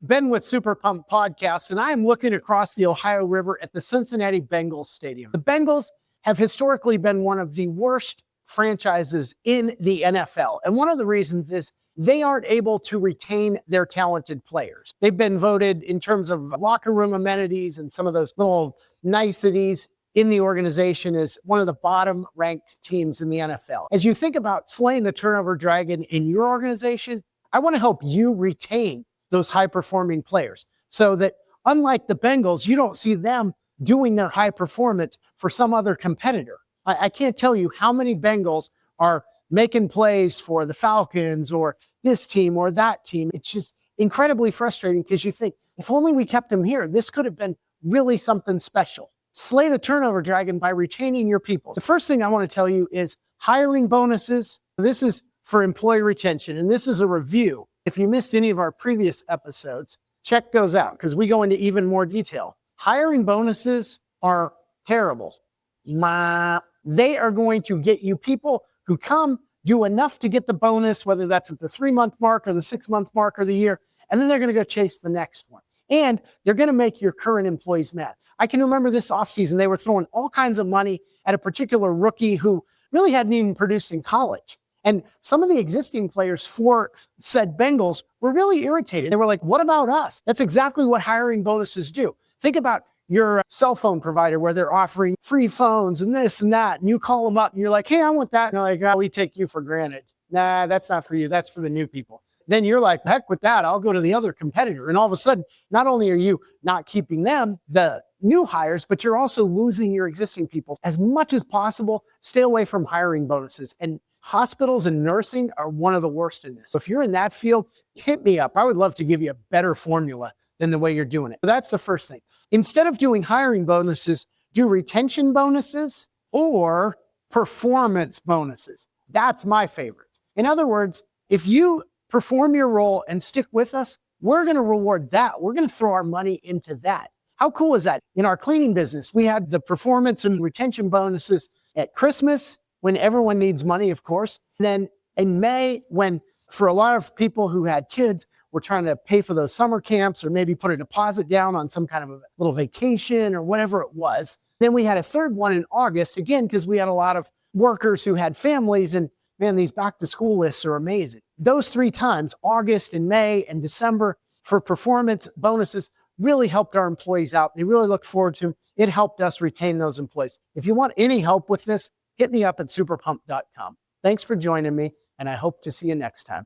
Ben with SuperPumped podcast, and I am looking across the Ohio River at the Cincinnati Bengals Stadium. The Bengals have historically been one of the worst franchises in the NFL. And one of the reasons is they aren't able to retain their talented players. They've been voted in terms of locker room amenities and some of those little niceties in the organization as one of the bottom ranked teams in the NFL. As you think about slaying the turnover dragon in your organization, I want to help you retain those high-performing players so that, unlike the Bengals, you don't see them doing their high performance for some other competitor. I can't tell you how many Bengals are making plays for the Falcons or this team or that team. It's just incredibly frustrating because you think, if only we kept them here, this could have been really something special. Slay the turnover dragon by retaining your people. The first thing I want to tell you is hiring bonuses. This is for employee retention, and this is a review. If you missed any of our previous episodes, check those out because we go into even more detail. Hiring bonuses are terrible. They are going to get you people who come, do enough to get the bonus, whether that's at the 3-month mark or the 6-month mark or the year, and then they're going to go chase the next one. And they're going to make your current employees mad. I can remember this offseason, they were throwing all kinds of money at a particular rookie who really hadn't even produced in college. And some of the existing players for said Bengals were really irritated. They were like, what about us? That's exactly what hiring bonuses do. Think about your cell phone provider where they're offering free phones and this and that. And you call them up and you're like, hey, I want that. And they're like, oh, we take you for granted. Nah, that's not for you. That's for the new people. Then you're like, heck with that. I'll go to the other competitor. And all of a sudden, not only are you not keeping them, the new hires, but you're also losing your existing people. As much as possible, stay away from hiring bonuses. And hospitals and nursing are one of the worst in this. So if you're in that field, hit me up. I would love to give you a better formula than the way you're doing it. So that's the first thing. Instead of doing hiring bonuses, do retention bonuses or performance bonuses. That's my favorite. In other words, if you perform your role and stick with us, we're going to reward that. We're going to throw our money into that. How cool is that? In our cleaning business, we had the performance and retention bonuses at Christmas, when everyone needs money, of course. And then in May, when for a lot of people who had kids, were trying to pay for those summer camps or maybe put a deposit down on some kind of a little vacation or whatever it was. Then we had a third one in August, again, because we had a lot of workers who had families, and man, these back to school lists are amazing. Those 3 times, August and May and December, for performance bonuses, really helped our employees out. They really looked forward to them. It helped us retain those employees. If you want any help with this, hit me up at superpump.com. Thanks for joining me, and I hope to see you next time.